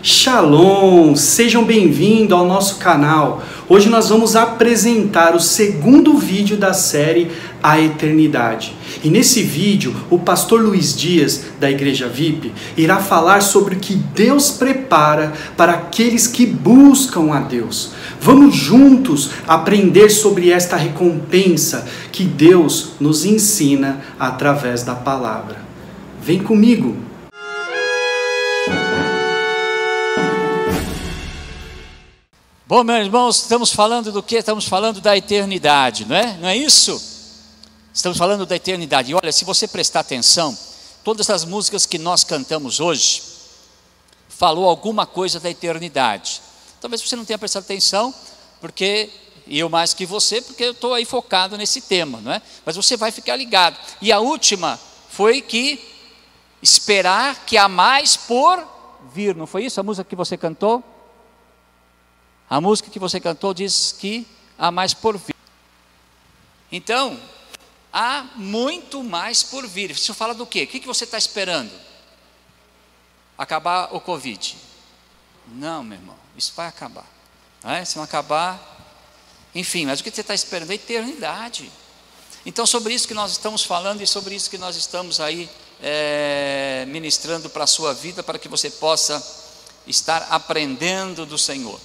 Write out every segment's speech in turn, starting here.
Shalom, sejam bem-vindos ao nosso canal. Hoje nós vamos apresentar o segundo vídeo da série A Eternidade. E nesse vídeo, o pastor Luiz Dias, da Igreja VIP, irá falar sobre o que Deus prepara para aqueles que buscam a Deus. Vamos juntos aprender sobre esta recompensa que Deus nos ensina através da palavra. Vem comigo! Bom, meus irmãos, estamos falando do quê? Estamos falando da eternidade, não é? Não é isso? Estamos falando da eternidade. E olha, se você prestar atenção, todas as músicas que nós cantamos hoje falou alguma coisa da eternidade. Talvez você não tenha prestado atenção, porque eu mais que você, porque eu estou aí focado nesse tema, não é? Mas você vai ficar ligado. E a última foi que esperar que há mais por vir. Não foi isso a música que você cantou? A música que você cantou diz que há mais por vir. Então, há muito mais por vir. Isso fala do quê? O que você está esperando? Acabar o Covid? Não, meu irmão, isso vai acabar. Não é? Se não acabar, enfim, mas o que você está esperando? A eternidade. Então, sobre isso que nós estamos falando e sobre isso que nós estamos aí ministrando para a sua vida, para que você possa estar aprendendo do Senhor.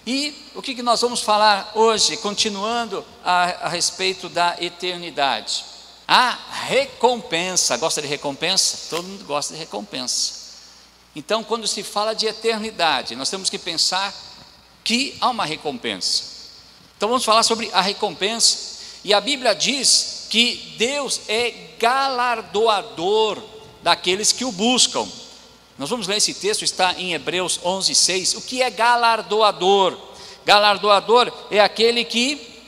E o que nós vamos falar hoje, continuando a respeito da eternidade? A recompensa. Gosta de recompensa? Todo mundo gosta de recompensa. Então, quando se fala de eternidade, nós temos que pensar que há uma recompensa. Então, vamos falar sobre a recompensa. E a Bíblia diz que Deus é galardoador daqueles que o buscam. Nós vamos ler esse texto, está em Hebreus 11:6. O que é galardoador? Galardoador é aquele que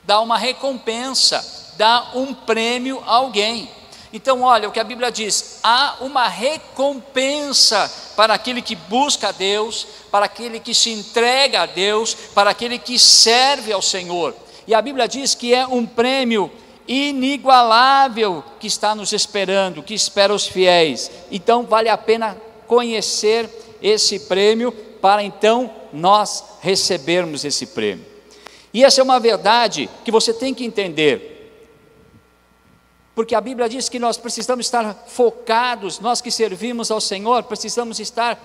dá uma recompensa, dá um prêmio a alguém. Então, olha o que a Bíblia diz: há uma recompensa para aquele que busca a Deus, para aquele que se entrega a Deus, para aquele que serve ao Senhor. E a Bíblia diz que é um prêmio inigualável que está nos esperando, que espera os fiéis. Então, vale a pena conhecer esse prêmio para então nós recebermos esse prêmio. E essa é uma verdade que você tem que entender, porque a Bíblia diz que nós precisamos estar focados, nós que servimos ao Senhor, precisamos estar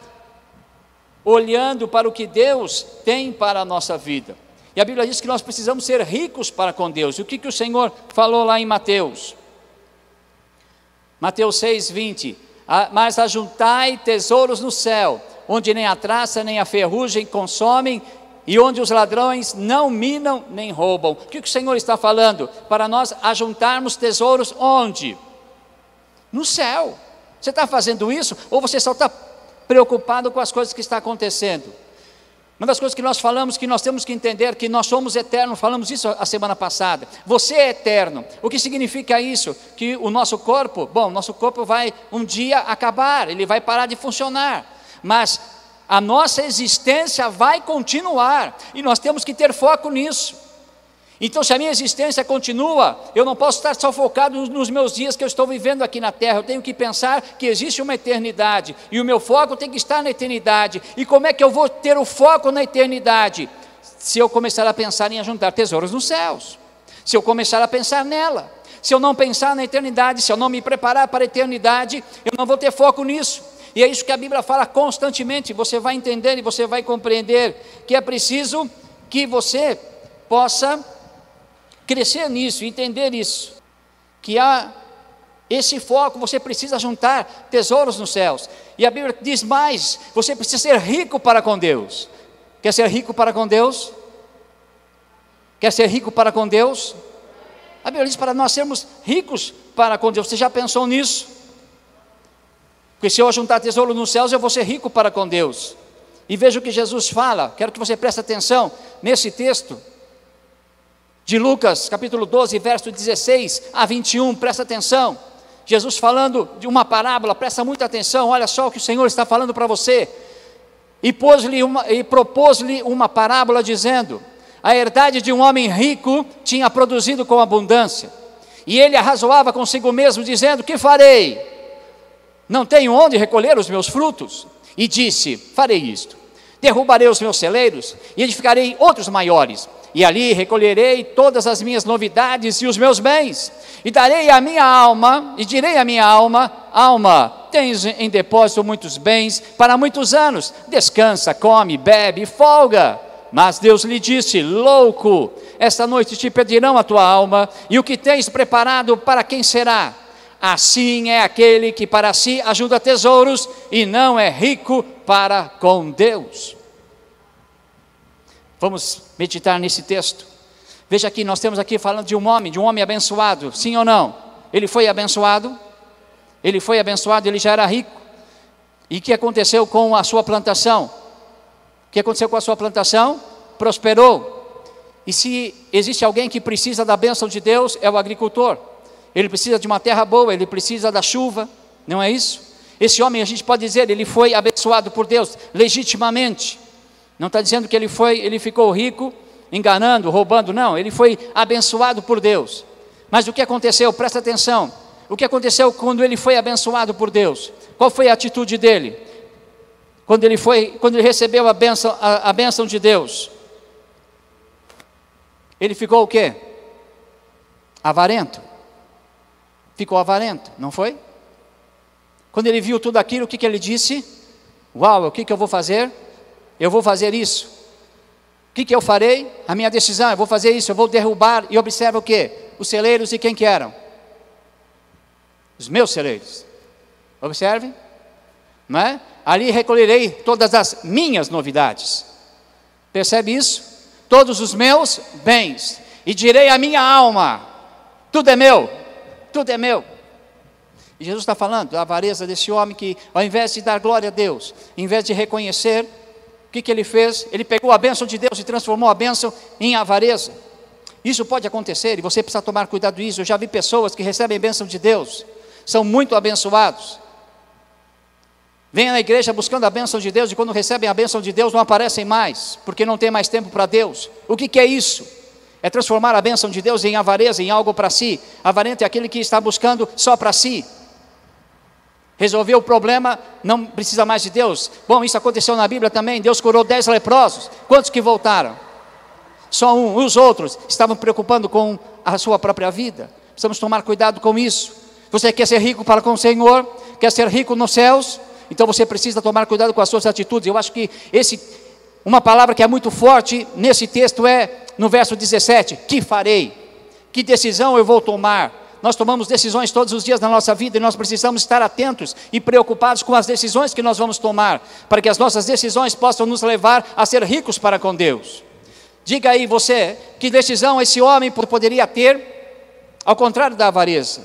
olhando para o que Deus tem para a nossa vida. E a Bíblia diz que nós precisamos ser ricos para com Deus. E o que o Senhor falou lá em Mateus? Mateus 6:20. Mas ajuntai tesouros no céu, onde nem a traça nem a ferrugem consomem, e onde os ladrões não minam nem roubam. O que o Senhor está falando? Para nós ajuntarmos tesouros onde? No céu. Você está fazendo isso? Ou você só está preocupado com as coisas que estão acontecendo? Uma das coisas que nós falamos, que nós temos que entender, que nós somos eternos, falamos isso a semana passada. Você é eterno. O que significa isso? Que o nosso corpo vai um dia acabar, ele vai parar de funcionar, mas a nossa existência vai continuar, e nós temos que ter foco nisso. Então, se a minha existência continua, eu não posso estar só focado nos meus dias que eu estou vivendo aqui na terra. Eu tenho que pensar que existe uma eternidade, e o meu foco tem que estar na eternidade. E como é que eu vou ter o foco na eternidade? Se eu começar a pensar em ajuntar tesouros nos céus, se eu começar a pensar nela. Se eu não pensar na eternidade, se eu não me preparar para a eternidade, eu não vou ter foco nisso. E é isso que a Bíblia fala constantemente. Você vai entender e você vai compreender que é preciso que você possa crescer nisso, entender isso, que há esse foco. Você precisa juntar tesouros nos céus. E a Bíblia diz mais: você precisa ser rico para com Deus. Quer ser rico para com Deus? Quer ser rico para com Deus? A Bíblia diz para nós sermos ricos para com Deus. Você já pensou nisso? Porque se eu juntar tesouro nos céus, eu vou ser rico para com Deus. E veja o que Jesus fala. Quero que você preste atenção nesse texto de Lucas, capítulo 12, verso 16 a 21, presta atenção. Jesus falando de uma parábola, presta muita atenção, olha só o que o Senhor está falando para você. E propôs-lhe uma parábola dizendo: a herdade de um homem rico tinha produzido com abundância. E ele arrazoava consigo mesmo, dizendo: que farei? Não tenho onde recolher os meus frutos. e disse: farei isto, derrubarei os meus celeiros e edificarei outros maiores, e ali recolherei todas as minhas novidades e os meus bens, e darei a minha alma, e direi à minha alma: alma, tens em depósito muitos bens para muitos anos, descansa, come, bebe e folga. Mas Deus lhe disse: louco, esta noite te pedirão a tua alma, e o que tens preparado para quem será? Assim é aquele que para si ajuda tesouros e não é rico para com Deus. Vamos meditar nesse texto. Veja aqui, nós temos aqui falando de um homem abençoado, sim ou não? Ele foi abençoado, ele já era rico. E o que aconteceu com a sua plantação? O que aconteceu com a sua plantação? Prosperou. E se existe alguém que precisa da bênção de Deus, é o agricultor. Ele precisa de uma terra boa, ele precisa da chuva, não é isso? Esse homem, a gente pode dizer, ele foi abençoado por Deus, legitimamente. Não está dizendo que ele ficou rico, enganando, roubando, não. Ele foi abençoado por Deus. Mas o que aconteceu? Presta atenção. O que aconteceu quando ele foi abençoado por Deus? Qual foi a atitude dele? Quando ele recebeu a bênção de Deus? Ele ficou o quê? Avarento. Ficou avarento, não foi? Quando ele viu tudo aquilo, o que ele disse? Uau, o que eu vou fazer? Eu vou fazer isso. O que eu farei? A minha decisão, eu vou fazer isso, eu vou derrubar. E observa o quê? Os celeiros de quem que eram? Os meus celeiros. Observe, não é? Ali recolherei todas as minhas novidades. Percebe isso? Todos os meus bens. E direi à minha alma: tudo é meu, tudo é meu. E Jesus está falando da avareza desse homem que, ao invés de dar glória a Deus, ao invés de reconhecer, o que ele fez? Ele pegou a bênção de Deus e transformou a bênção em avareza. Isso pode acontecer e você precisa tomar cuidado disso. Eu já vi pessoas que recebem a bênção de Deus, são muito abençoados, vêm na igreja buscando a bênção de Deus, e quando recebem a bênção de Deus não aparecem mais, porque não tem mais tempo para Deus. O que é isso? É transformar a bênção de Deus em avareza, em algo para si. Avarento é aquele que está buscando só para si. Resolveu o problema, não precisa mais de Deus. Bom, isso aconteceu na Bíblia também. Deus curou 10 leprosos. Quantos que voltaram? Só um. Os outros estavam preocupando com a sua própria vida. Precisamos tomar cuidado com isso. Você quer ser rico para com o Senhor? Quer ser rico nos céus? Então você precisa tomar cuidado com as suas atitudes. Eu acho que uma palavra que é muito forte nesse texto é no verso 17: que farei? Que decisão eu vou tomar? Nós tomamos decisões todos os dias na nossa vida e nós precisamos estar atentos e preocupados com as decisões que nós vamos tomar, para que as nossas decisões possam nos levar a ser ricos para com Deus. Diga aí você, que decisão esse homem poderia ter ao contrário da avareza?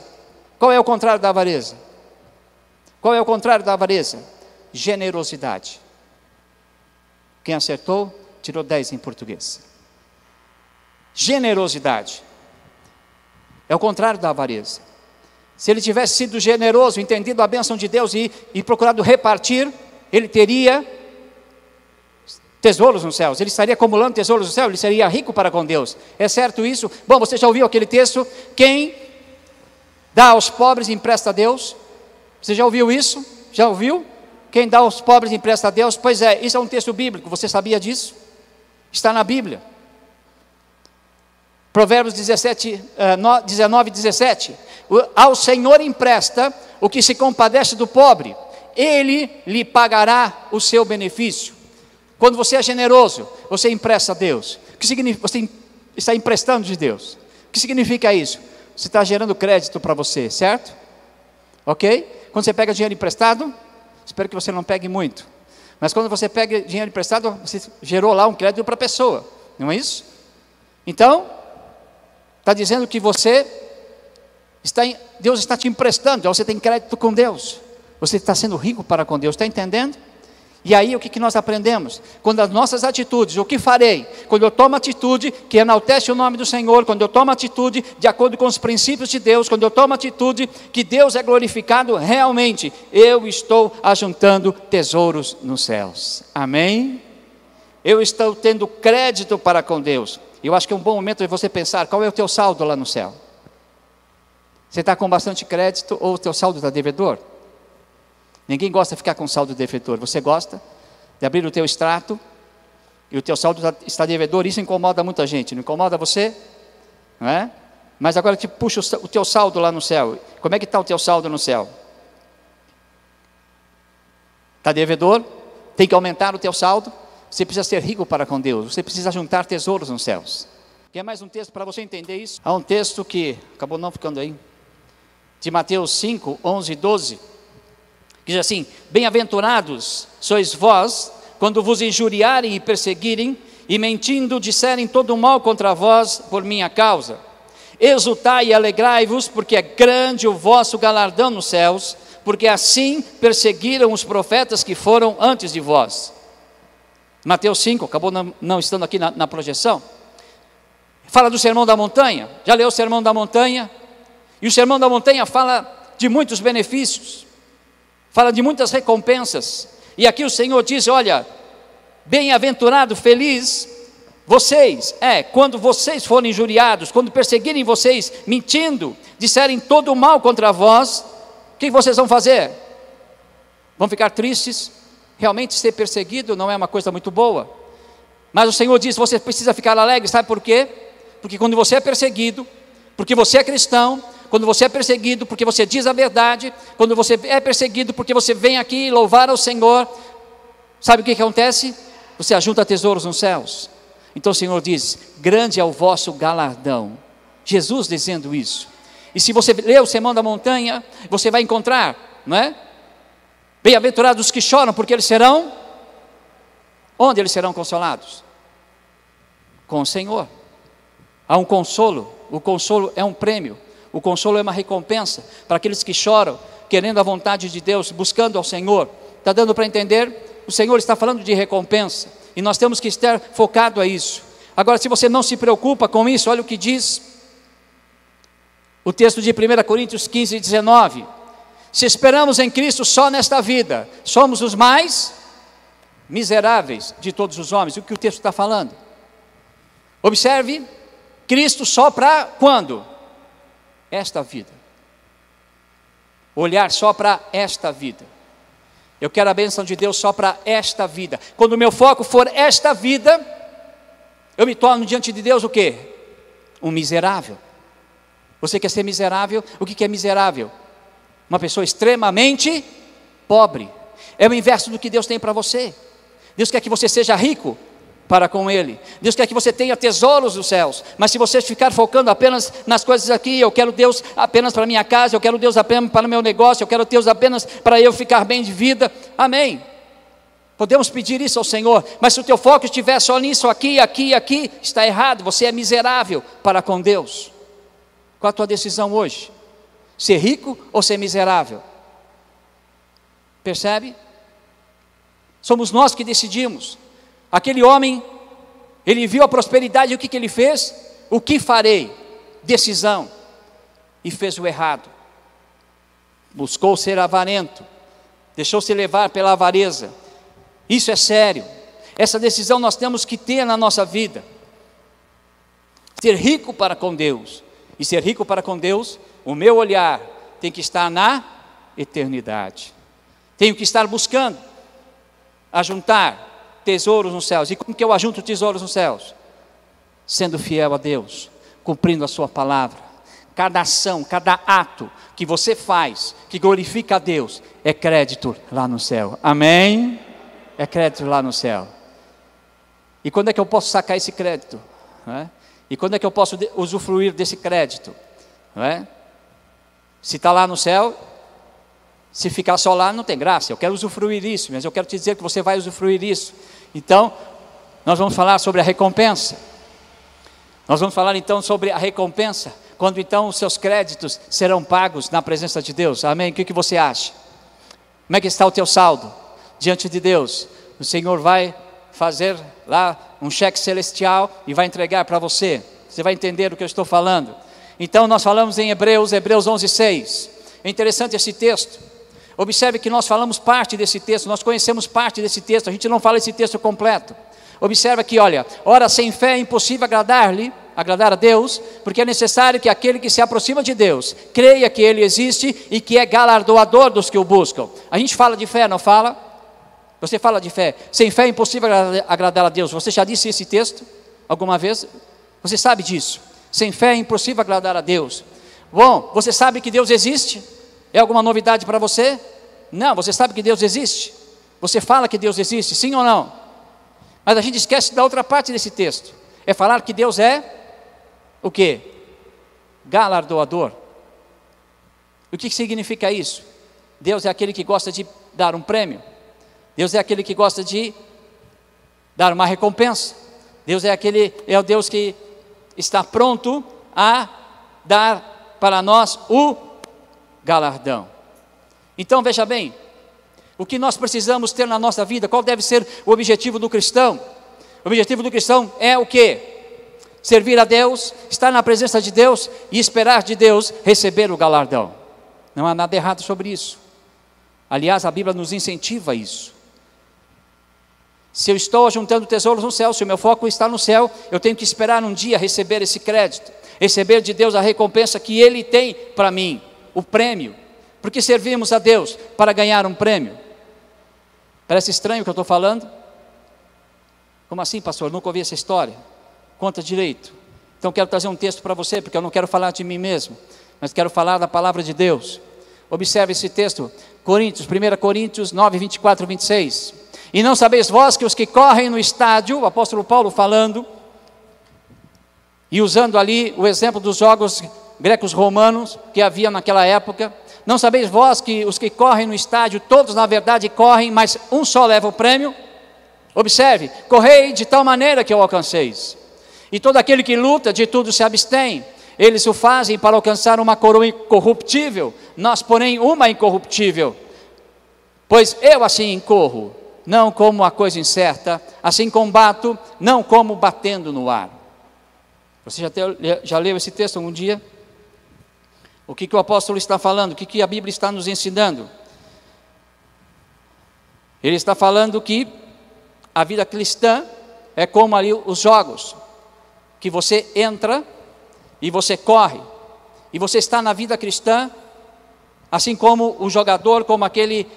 Qual é o contrário da avareza? Qual é o contrário da avareza? Generosidade. Quem acertou, tirou 10 em português. Generosidade. É o contrário da avareza. Se ele tivesse sido generoso, entendido a bênção de Deus e procurado repartir, ele teria tesouros nos céus, ele estaria acumulando tesouros no céu, ele seria rico para com Deus. É certo isso? Bom, você já ouviu aquele texto? Quem dá aos pobres empresta a Deus. Você já ouviu isso? Já ouviu? Quem dá aos pobres empresta a Deus. Pois é, isso é um texto bíblico, você sabia disso? Está na Bíblia. Provérbios 19, 17. Ao Senhor empresta o que se compadece do pobre, Ele lhe pagará o seu benefício. Quando você é generoso, você empresta a Deus. O que significa? Você está emprestando de Deus. O que significa isso? Você está gerando crédito para você, certo? Ok? Quando você pega dinheiro emprestado, espero que você não pegue muito, mas quando você pega dinheiro emprestado, você gerou lá um crédito para a pessoa, não é isso? Então, está dizendo que Deus está te emprestando, então você tem crédito com Deus, você está sendo rico para com Deus, está entendendo? E aí o que nós aprendemos? Quando as nossas atitudes, o que farei? Quando eu tomo atitude que enaltece o nome do Senhor, quando eu tomo atitude de acordo com os princípios de Deus, quando eu tomo atitude que Deus é glorificado, realmente eu estou ajuntando tesouros nos céus. Amém? Eu estou tendo crédito para com Deus. Eu acho que é um bom momento de você pensar, qual é o teu saldo lá no céu? Você está com bastante crédito ou o teu saldo está devedor? Ninguém gosta de ficar com saldo devedor. Você gosta de abrir o teu extrato e o teu saldo está devedor? Isso incomoda muita gente. Não incomoda você? Não é? Mas agora te puxa o teu saldo lá no céu. Como é que está o teu saldo no céu? Está devedor? Tem que aumentar o teu saldo? Você precisa ser rico para com Deus. Você precisa juntar tesouros nos céus. Quer mais um texto para você entender isso? Há um texto que acabou não ficando aí, de Mateus 5, 11 e 12, que diz assim: bem-aventurados sois vós, quando vos injuriarem e perseguirem, e mentindo disserem todo o mal contra vós por minha causa. Exultai e alegrai-vos, porque é grande o vosso galardão nos céus, porque assim perseguiram os profetas que foram antes de vós. Mateus 5, acabou não estando aqui na projeção. Fala do Sermão da Montanha. Já leu o Sermão da Montanha? E o Sermão da Montanha fala de muitos benefícios, fala de muitas recompensas. E aqui o Senhor diz: olha, bem-aventurado, feliz vocês, quando vocês forem injuriados, quando perseguirem vocês, mentindo, disserem todo o mal contra vós, o que vocês vão fazer? Vão ficar tristes? Realmente ser perseguido não é uma coisa muito boa. Mas o Senhor diz: você precisa ficar alegre. Sabe por quê? Porque quando você é perseguido, porque você é cristão, quando você é perseguido porque você diz a verdade, quando você é perseguido porque você vem aqui louvar ao Senhor, sabe o que acontece? Você ajunta tesouros nos céus. Então o Senhor diz: grande é o vosso galardão. Jesus dizendo isso. E se você ler o Sermão da Montanha, você vai encontrar, não é? Bem-aventurados os que choram, porque eles serão, onde eles serão consolados? Com o Senhor. Há um consolo. O consolo é um prêmio. O consolo é uma recompensa para aqueles que choram, querendo a vontade de Deus, buscando ao Senhor. Está dando para entender? O Senhor está falando de recompensa, e nós temos que estar focado a isso. Agora, se você não se preocupa com isso, olha o que diz o texto de 1 Coríntios 15, 19. Se esperamos em Cristo só nesta vida, somos os mais miseráveis de todos os homens. O que o texto está falando? Observe, Cristo só para quando? Esta vida. Olhar só para esta vida. Eu quero a bênção de Deus só para esta vida. Quando o meu foco for esta vida, eu me torno diante de Deus o quê? Um miserável. Você quer ser miserável? O que é miserável? Uma pessoa extremamente pobre. É o inverso do que Deus tem para você. Deus quer que você seja rico para com Ele. Deus quer que você tenha tesouros dos céus. Mas se você ficar focando apenas nas coisas aqui, eu quero Deus apenas para minha casa, eu quero Deus apenas para o meu negócio, eu quero Deus apenas para eu ficar bem de vida. Amém. Podemos pedir isso ao Senhor, mas se o teu foco estiver só nisso, aqui, está errado. Você é miserável para com Deus. Qual a tua decisão hoje? Ser rico ou ser miserável? Percebe? Somos nós que decidimos. Aquele homem, ele viu a prosperidade e o que ele fez? O que farei? Decisão. E fez o errado. Buscou ser avarento. Deixou-se levar pela avareza. Isso é sério. Essa decisão nós temos que ter na nossa vida. Ser rico para com Deus. E ser rico para com Deus, o meu olhar tem que estar na eternidade. Tenho que estar buscando ajuntar tesouros nos céus. E como que eu ajunto tesouros nos céus? Sendo fiel a Deus, cumprindo a sua palavra. Cada ação, cada ato que você faz, que glorifica a Deus, é crédito lá no céu. Amém? É crédito lá no céu. E quando é que eu posso sacar esse crédito? Não é? E quando é que eu posso usufruir desse crédito? Não é? Se está lá no céu, se ficar só lá não tem graça. Eu quero usufruir isso, mas eu quero te dizer que você vai usufruir isso. Então, nós vamos falar sobre a recompensa. Nós vamos falar então sobre a recompensa, quando então os seus créditos serão pagos na presença de Deus. Amém? O que você acha? Como é que está o teu saldo diante de Deus? O Senhor vai fazer lá um cheque celestial e vai entregar para você. Você vai entender o que eu estou falando. Então nós falamos em Hebreus 11:6. É interessante esse texto. Observe que nós falamos parte desse texto, nós conhecemos parte desse texto, a gente não fala esse texto completo. Observe aqui, olha: ora sem fé é impossível agradar-lhe, agradar a Deus, porque é necessário que aquele que se aproxima de Deus creia que Ele existe e que é galardoador dos que o buscam. A gente fala de fé, não fala? Você fala de fé. Sem fé é impossível agradar a Deus. Você já disse esse texto alguma vez? Você sabe disso. Sem fé é impossível agradar a Deus. Bom, você sabe que Deus existe? É alguma novidade para você? Não, você sabe que Deus existe. Você fala que Deus existe, sim ou não? Mas a gente esquece da outra parte desse texto. É falar que Deus é o quê? Galardoador. O que significa isso? Deus é aquele que gosta de dar um prêmio. Deus é aquele que gosta de dar uma recompensa. Deus é o Deus que está pronto a dar para nós o galardão. Então veja bem, o que nós precisamos ter na nossa vida, qual deve ser o objetivo do cristão? O objetivo do cristão é o quê? Servir a Deus, estar na presença de Deus e esperar de Deus receber o galardão. Não há nada errado sobre isso. Aliás, a Bíblia nos incentiva a isso. Se eu estou juntando tesouros no céu, se o meu foco está no céu, eu tenho que esperar um dia receber esse crédito, receber de Deus a recompensa que Ele tem para mim, o prêmio. Porque servimos a Deus para ganhar um prêmio. Parece estranho o que eu estou falando? Como assim, pastor? Nunca ouvi essa história. Conta direito. Então quero trazer um texto para você, porque eu não quero falar de mim mesmo, mas quero falar da palavra de Deus. Observe esse texto, 1 Coríntios 9, 24 e 26. E não sabeis vós que os que correm no estádio, o apóstolo Paulo falando, e usando ali o exemplo dos jogos grecos romanos que havia naquela época, não sabeis vós que os que correm no estádio, todos na verdade correm, mas um só leva o prêmio? Observe, correi de tal maneira que o alcanceis. E todo aquele que luta, de tudo se abstém. Eles o fazem para alcançar uma coroa incorruptível, nós porém uma incorruptível. Pois eu assim corro, não como a coisa incerta, assim combato, não como batendo no ar. Você já leu esse texto algum dia? O que o apóstolo está falando? O que a Bíblia está nos ensinando? Ele está falando que a vida cristã é como ali os jogos, que você entra e você corre, e você está na vida cristã, assim como o jogador, como aquele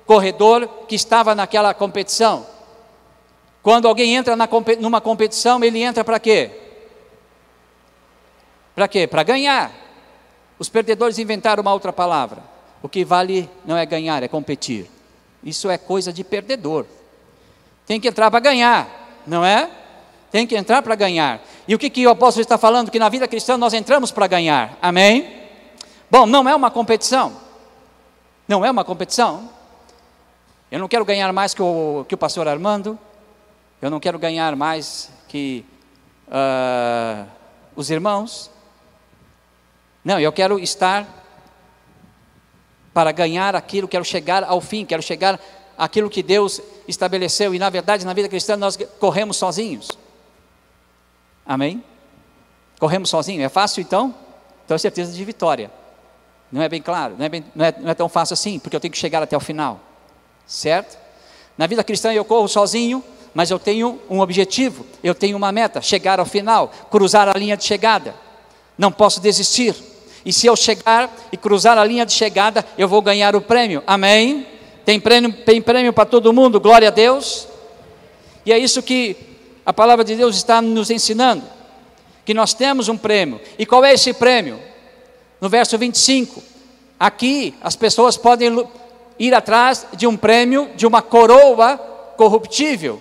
corredor que estava naquela competição. Quando alguém entra numa competição, ele entra para quê? Para quê? Para ganhar. Os perdedores inventaram uma outra palavra. O que vale não é ganhar, é competir. Isso é coisa de perdedor. Tem que entrar para ganhar, não é? Tem que entrar para ganhar. E o que o apóstolo está falando? Que na vida cristã nós entramos para ganhar. Amém? Bom, não é uma competição. Não é uma competição. Eu não quero ganhar mais que o pastor Armando. Eu não quero ganhar mais que os irmãos. Não, eu quero estar para ganhar aquilo, quero chegar ao fim, quero chegar àquilo que Deus estabeleceu. E na verdade, na vida cristã, nós corremos sozinhos. Amém? Corremos sozinhos, é fácil então? Então é certeza de vitória. Não é bem claro, não é tão fácil assim, porque eu tenho que chegar até o final. Certo? Na vida cristã eu corro sozinho, mas eu tenho um objetivo, eu tenho uma meta, chegar ao final, cruzar a linha de chegada. Não posso desistir. E se eu chegar e cruzar a linha de chegada, eu vou ganhar o prêmio. Amém? Tem prêmio para todo mundo, glória a Deus. E é isso que a palavra de Deus está nos ensinando, que nós temos um prêmio. E qual é esse prêmio? No verso 25, aqui as pessoas podem ir atrás de um prêmio, de uma coroa corruptível.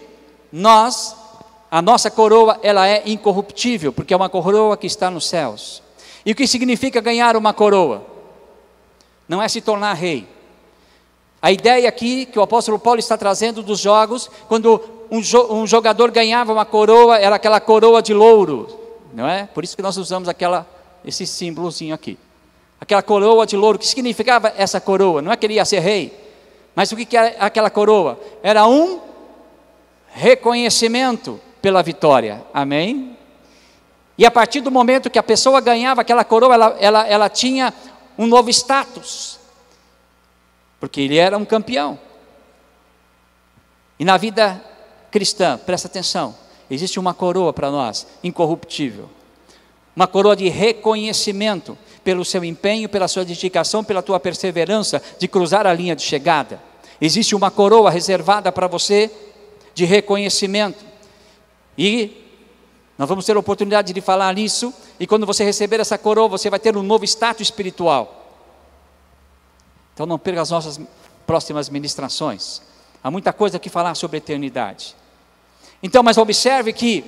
A nossa coroa, ela é incorruptível, porque é uma coroa que está nos céus. E o que significa ganhar uma coroa? Não é se tornar rei. A ideia aqui que o apóstolo Paulo está trazendo dos jogos, quando um jogador ganhava uma coroa, era aquela coroa de louro, não é? Por isso que nós usamos esse símbolozinho aqui. Aquela coroa de louro, o que significava essa coroa? Não é que ele ia ser rei, mas o que era aquela coroa? Era um reconhecimento pela vitória, amém? E a partir do momento que a pessoa ganhava aquela coroa, ela tinha um novo status, porque ele era um campeão. E na vida cristã, presta atenção, existe uma coroa para nós, incorruptível. uma coroa de reconhecimento pelo seu empenho, pela sua dedicação, pela tua perseverança de cruzar a linha de chegada. Existe uma coroa reservada para você de reconhecimento. E nós vamos ter a oportunidade de falar nisso, e quando você receber essa coroa, você vai ter um novo status espiritual. Então não perca as nossas próximas ministrações. Há muita coisa que falar sobre a eternidade. Então, mas observe que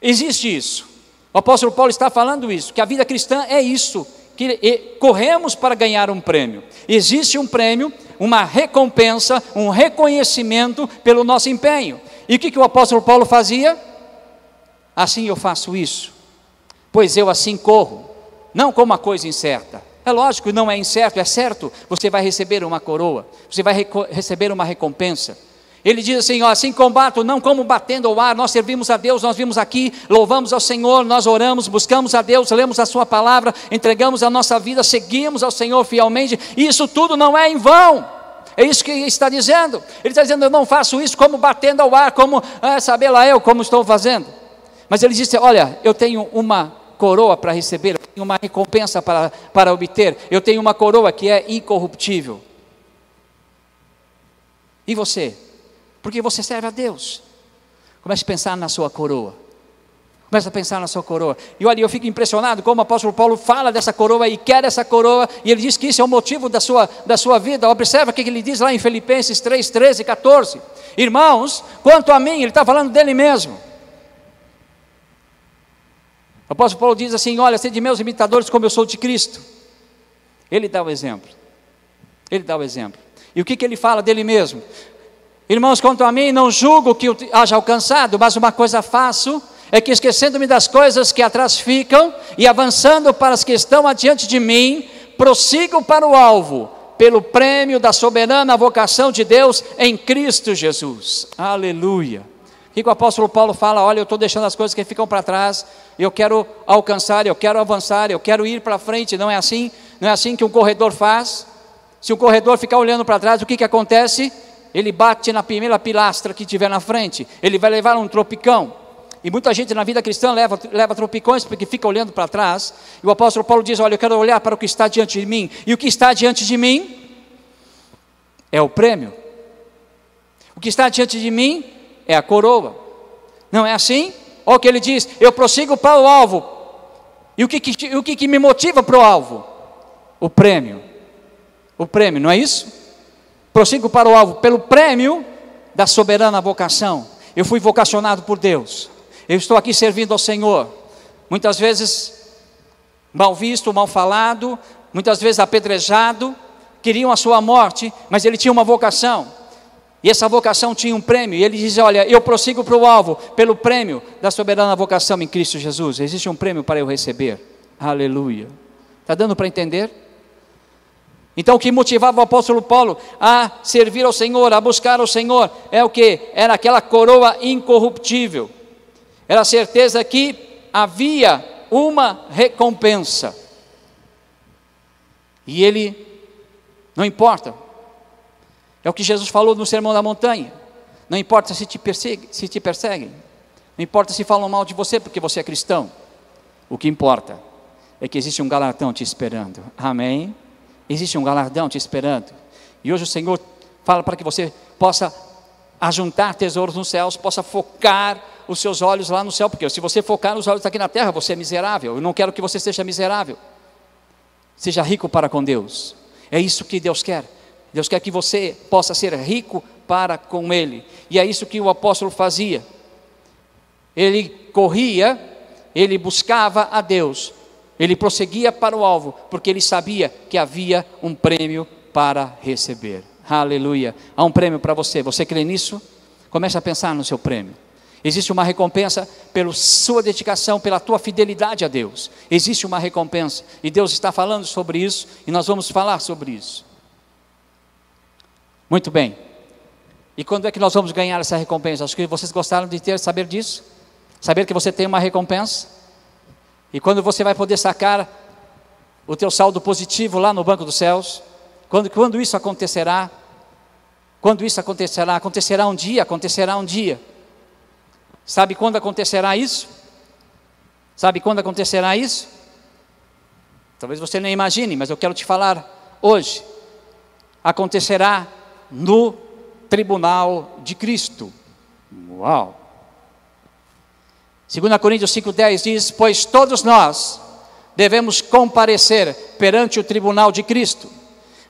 existe isso. O apóstolo Paulo está falando isso, que a vida cristã é isso, que corremos para ganhar um prêmio. Existe um prêmio, uma recompensa, um reconhecimento pelo nosso empenho. E o que o apóstolo Paulo fazia? Assim eu faço isso, pois eu assim corro, não como uma coisa incerta. É lógico, não é incerto, é certo, você vai receber uma coroa, você vai receber uma recompensa. Ele diz assim, assim combato, não como batendo ao ar. Nós servimos a Deus, nós vimos aqui, louvamos ao Senhor, nós oramos, buscamos a Deus, lemos a sua palavra, entregamos a nossa vida, seguimos ao Senhor fielmente, e isso tudo não é em vão. É isso que ele está dizendo. Ele está dizendo, eu não faço isso como batendo ao ar, como, saber lá eu como estou fazendo. Mas ele disse, olha, eu tenho uma coroa para receber, eu tenho uma recompensa para obter, eu tenho uma coroa que é incorruptível. E você? Porque você serve a Deus. Comece a pensar na sua coroa. Comece a pensar na sua coroa. E olha, eu fico impressionado como o apóstolo Paulo fala dessa coroa e quer essa coroa, e ele diz que isso é o motivo da sua vida. Observa o que ele diz lá em Filipenses 3, 13 e 14. Irmãos, quanto a mim, ele está falando dele mesmo. O apóstolo Paulo diz assim, olha, sede meus imitadores como eu sou de Cristo. Ele dá o exemplo. Ele dá o exemplo. E o que ele fala dele mesmo? Irmãos, quanto a mim, não julgo que eu haja alcançado, mas uma coisa faço, é que esquecendo-me das coisas que atrás ficam, e avançando para as que estão adiante de mim, prossigo para o alvo, pelo prêmio da soberana vocação de Deus em Cristo Jesus. Aleluia. O que o apóstolo Paulo fala? Olha, eu estou deixando as coisas que ficam para trás, eu quero alcançar, eu quero avançar, eu quero ir para frente. Não é assim? Não é assim que um corredor faz? Se um corredor ficar olhando para trás, o que acontece? Ele bate na primeira pilastra que tiver na frente, ele vai levar um tropicão. E muita gente na vida cristã leva tropicões porque fica olhando para trás. E o apóstolo Paulo diz, olha, eu quero olhar para o que está diante de mim. E o que está diante de mim é o prêmio. O que está diante de mim é a coroa. Não é assim? Olha o que ele diz, eu prossigo para o alvo. E o que me motiva para o alvo? O prêmio. O prêmio, não é isso? Prossigo para o alvo, pelo prêmio da soberana vocação. Eu fui vocacionado por Deus. Eu estou aqui servindo ao Senhor. Muitas vezes mal visto, mal falado, muitas vezes apedrejado, queriam a sua morte, mas ele tinha uma vocação. E essa vocação tinha um prêmio. E ele diz, olha, eu prossigo para o alvo, pelo prêmio da soberana vocação em Cristo Jesus. Existe um prêmio para eu receber. Aleluia. Está dando para entender? Então o que motivava o apóstolo Paulo a servir ao Senhor, a buscar ao Senhor, é o que? Era aquela coroa incorruptível. Era a certeza que havia uma recompensa. E ele, não importa, é o que Jesus falou no Sermão da Montanha, não importa se te perseguem, não importa se falam mal de você porque você é cristão, o que importa é que existe um galardão te esperando. Amém? Existe um galardão te esperando. E hoje o Senhor fala para que você possa ajuntar tesouros nos céus, possa focar os seus olhos lá no céu, porque se você focar os olhos aqui na terra, você é miserável. Eu não quero que você seja miserável. Seja rico para com Deus. É isso que Deus quer. Deus quer que você possa ser rico para com Ele. E é isso que o apóstolo fazia. Ele corria, ele buscava a Deus. Ele prosseguia para o alvo, porque ele sabia que havia um prêmio para receber. Aleluia. Há um prêmio para você. Você crê nisso? Comece a pensar no seu prêmio. Existe uma recompensa pela sua dedicação, pela tua fidelidade a Deus. Existe uma recompensa. E Deus está falando sobre isso, e nós vamos falar sobre isso. Muito bem. E quando é que nós vamos ganhar essa recompensa? Acho que vocês gostaram de saber disso? Saber que você tem uma recompensa? E quando você vai poder sacar o teu saldo positivo lá no banco dos céus? Quando isso acontecerá? Quando isso acontecerá? Acontecerá um dia, acontecerá um dia. Sabe quando acontecerá isso? Sabe quando acontecerá isso? Talvez você nem imagine, mas eu quero te falar hoje. Acontecerá no tribunal de Cristo. Uau! 2 Coríntios 5,10 diz: pois todos nós devemos comparecer perante o tribunal de Cristo,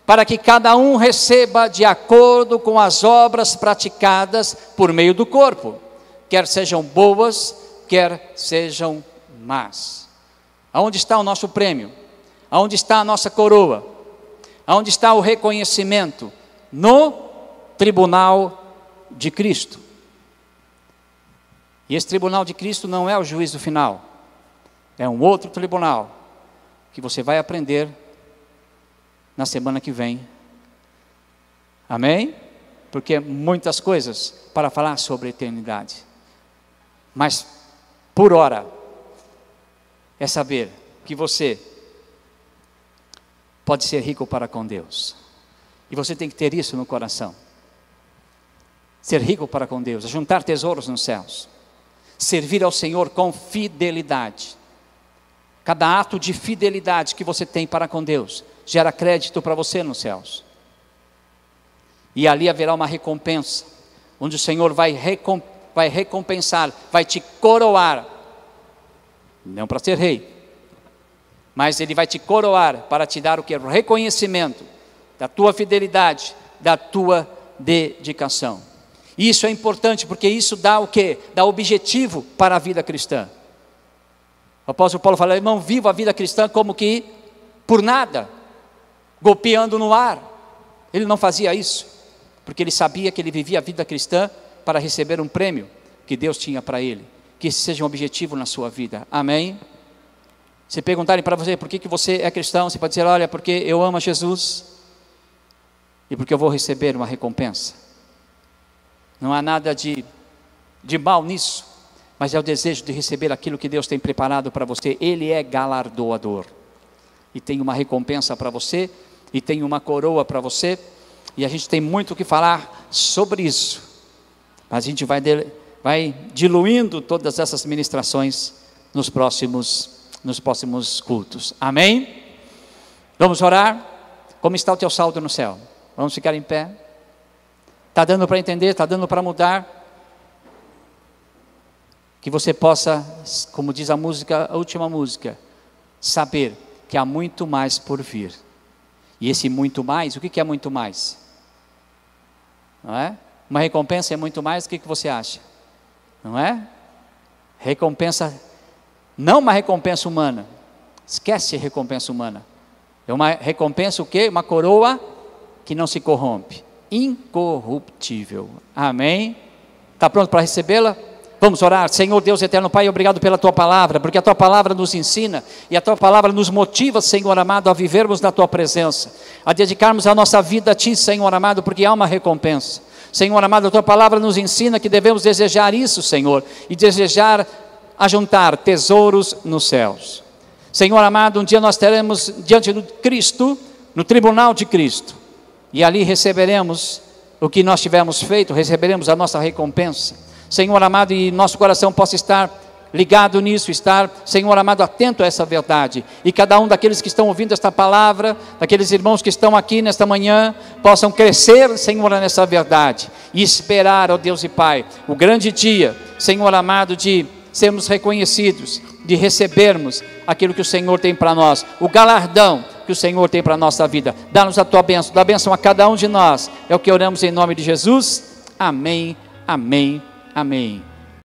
para que cada um receba de acordo com as obras praticadas por meio do corpo, quer sejam boas, quer sejam más. Aonde está o nosso prêmio? Aonde está a nossa coroa? Aonde está o reconhecimento? No tribunal de Cristo. E esse tribunal de Cristo não é o juízo final, é um outro tribunal, que você vai aprender na semana que vem. Amém? Porque muitas coisas para falar sobre a eternidade. Mas, por hora, é saber que você pode ser rico para com Deus. E você tem que ter isso no coração. Ser rico para com Deus, juntar tesouros nos céus. Servir ao Senhor com fidelidade. Cada ato de fidelidade que você tem para com Deus gera crédito para você nos céus. E ali haverá uma recompensa, onde o Senhor vai recompensar, vai te coroar. Não para ser rei, mas Ele vai te coroar para te dar o que? O reconhecimento da tua fidelidade, da tua dedicação. Isso é importante, porque isso dá o quê? Dá objetivo para a vida cristã. O apóstolo Paulo fala: irmão, viva a vida cristã como que por nada, golpeando no ar. Ele não fazia isso, porque ele sabia que ele vivia a vida cristã para receber um prêmio que Deus tinha para ele. Que esse seja um objetivo na sua vida. Amém? Se perguntarem para você por que você é cristão, você pode dizer: olha, porque eu amo a Jesus e porque eu vou receber uma recompensa. Não há nada de mal nisso, mas é o desejo de receber aquilo que Deus tem preparado para você. Ele é galardoador, e tem uma recompensa para você, e tem uma coroa para você, e a gente tem muito o que falar sobre isso, mas a gente vai diluindo todas essas ministrações nos próximos cultos. Amém? Vamos orar? Como está o teu saldo no céu? Vamos ficar em pé? Está dando para entender? Está dando para mudar? Que você possa, como diz a música, a última música, saber que há muito mais por vir. E esse muito mais, o que é muito mais? Não é? Uma recompensa é muito mais, o que você acha? Não é? Recompensa, não uma recompensa humana. Esquece a recompensa humana. É uma recompensa o quê? Uma coroa que não se corrompe. Incorruptível. Amém? Está pronto para recebê-la? Vamos orar. Senhor Deus eterno Pai, obrigado pela Tua palavra, porque a Tua palavra nos ensina, e a Tua palavra nos motiva, Senhor amado, a vivermos na Tua presença, a dedicarmos a nossa vida a Ti, Senhor amado, porque há uma recompensa. Senhor amado, a Tua palavra nos ensina que devemos desejar isso, Senhor, e desejar ajuntar tesouros nos céus. Senhor amado, um dia nós teremos diante do Cristo, no tribunal de Cristo, e ali receberemos o que nós tivermos feito, receberemos a nossa recompensa. Senhor amado, e nosso coração possa estar ligado nisso, estar, Senhor amado, atento a essa verdade. E cada um daqueles que estão ouvindo esta palavra, daqueles irmãos que estão aqui nesta manhã, possam crescer, Senhor, nessa verdade. E esperar, ó Deus e Pai, o grande dia, Senhor amado, de sermos reconhecidos, de recebermos aquilo que o Senhor tem para nós, o galardão que o Senhor tem para a nossa vida. Dá-nos a Tua bênção, dá a bênção a cada um de nós. É o que oramos em nome de Jesus. Amém, amém, amém.